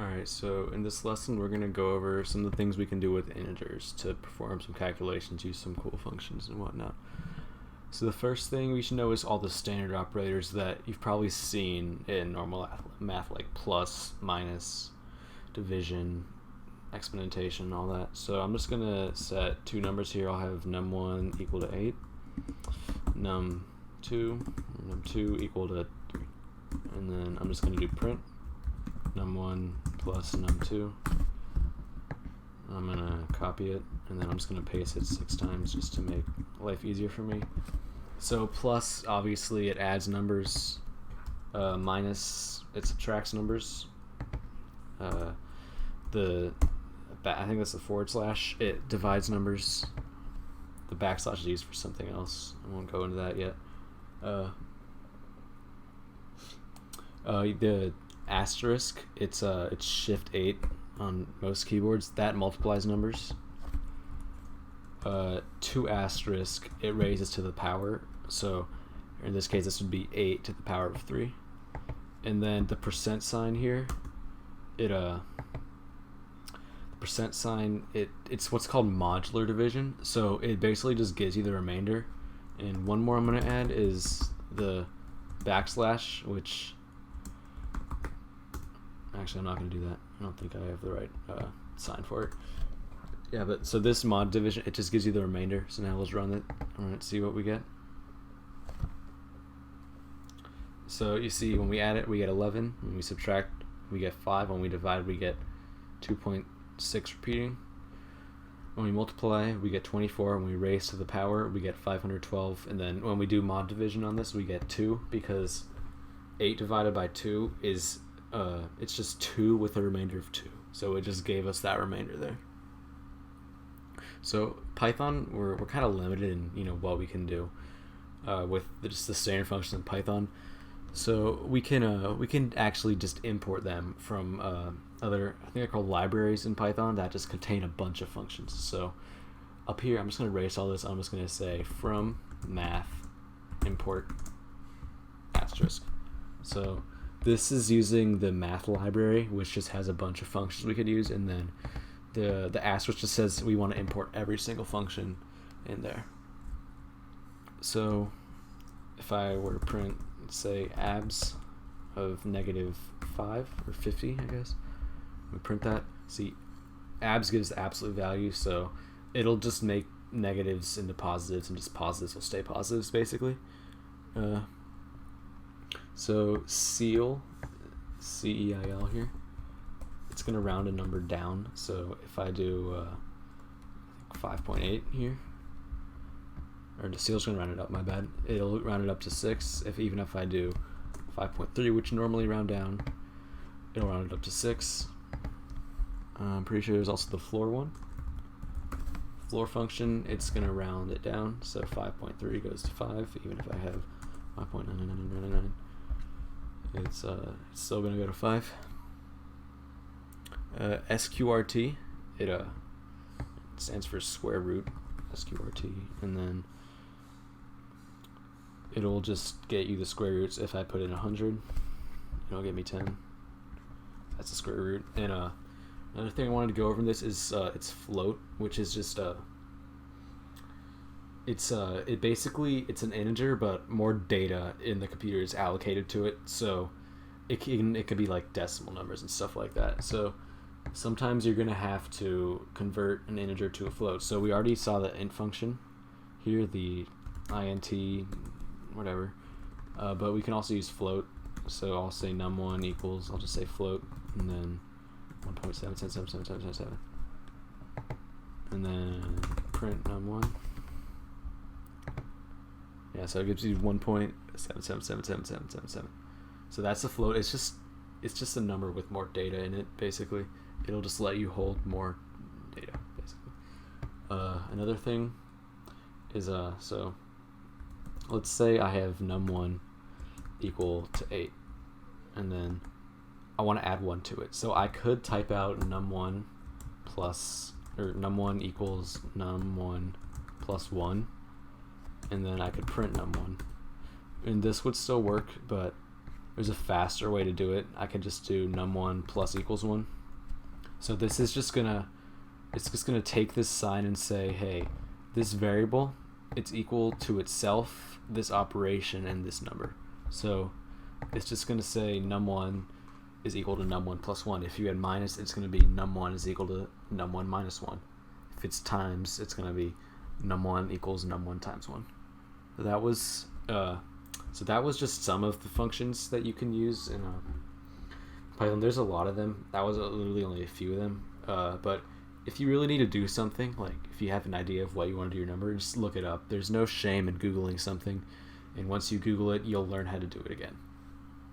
Alright, so in this lesson we're going to go over some of the things we can do with integers to perform some calculations, use some cool functions and whatnot. So the first thing we should know is all the standard operators that you've probably seen in normal math, like plus, minus, division, exponentation, all that. So I'm just going to set two numbers here. I'll have num1 equal to 8, num2 equal to 3. And then I'm just going to do print num1 plus num2. I'm going to copy it, and then I'm just going to paste it 6 times just to make life easier for me. So plus, obviously, it adds numbers. Minus, it subtracts numbers. I think that's the forward slash. It divides numbers. The backslash is used for something else. I won't go into that yet. The asterisk, it's shift 8 on most keyboards. That multiplies numbers. 2 asterisk, it raises to the power. So in this case, this would be 8 to the power of 3. And then the percent sign here, the percent sign, it's what's called modular division. So it basically just gives you the remainder. And one more I'm going to add is the backslash, which actually I'm not going to do that. I don't think I have the right sign for it. Yeah, but so this mod division, it just gives you the remainder. So now let's run it. Alright, see what we get. So you see when we add it, we get 11. When we subtract, we get 5. When we divide, we get 2.6 repeating. When we multiply, we get 24. When we raise to the power, we get 512. And then when we do mod division on this, we get 2, because 8 divided by 2 is it's just 2 with a remainder of 2. So it just gave us that remainder there. So Python, we're kind of limited in what we can do with just the standard functions in Python. So we can actually just import them from other, I think they're called libraries in Python, that just contain a bunch of functions. So up here, I'm just going to erase all this. I'm just going to say from math import asterisk. So this is using the math library, which just has a bunch of functions we could use, and then the asterisk just says we want to import every single function in there. So if I were to print, say, abs of -5 or 50, I guess, we print that. See, abs gives the absolute value, so it'll just make negatives into positives, and just positives will stay positives, basically. So ceil, C-E-I-L here, it's going to round a number down. So if I do 5.8 here, or the ceil's going to round it up, my bad. It'll round it up to 6. Even if I do 5.3, which normally round down, it'll round it up to 6. I'm pretty sure there's also the floor one. Floor function, it's going to round it down. So 5.3 goes to 5, even if I have 5.99999. It's still going to go to 5. SQRT, it stands for square root, SQRT, and then it'll just get you the square roots. If I put in 100, it'll get me 10. That's the square root. And another thing I wanted to go over in this is it's float, which is just it's an integer, but more data in the computer is allocated to it, so it could be like decimal numbers and stuff like that. So sometimes you're gonna have to convert an integer to a float. So we already saw the int function here, the int whatever, but we can also use float. So I'll say num1 equals, I'll just say float, and then 1.7777777, and then print num1. Yeah, so it gives you 1.7777777. So that's the float. It's just a number with more data in it, basically. It'll just let you hold more data, basically. Another thing is so let's say I have num1 equal to 8, and then I want to add 1 to it. So I could type out num1 equals num1 plus 1, and then I could print num1, and this would still work, but there's a faster way to do it. I could just do num1 plus equals 1. So this is just gonna take this sign and say, hey, this variable, it's equal to itself, this operation, and this number. So it's just gonna say num1 is equal to num1 plus 1. If you add minus, it's gonna be num1 is equal to num1 minus 1. If it's times, it's gonna be num1 equals num1 times 1. So that was just some of the functions that you can use in Python. There's a lot of them. That was literally only a few of them. But if you really need to do something, like if you have an idea of what you want to do your number, just look it up. There's no shame in Googling something, and once you Google it, you'll learn how to do it again.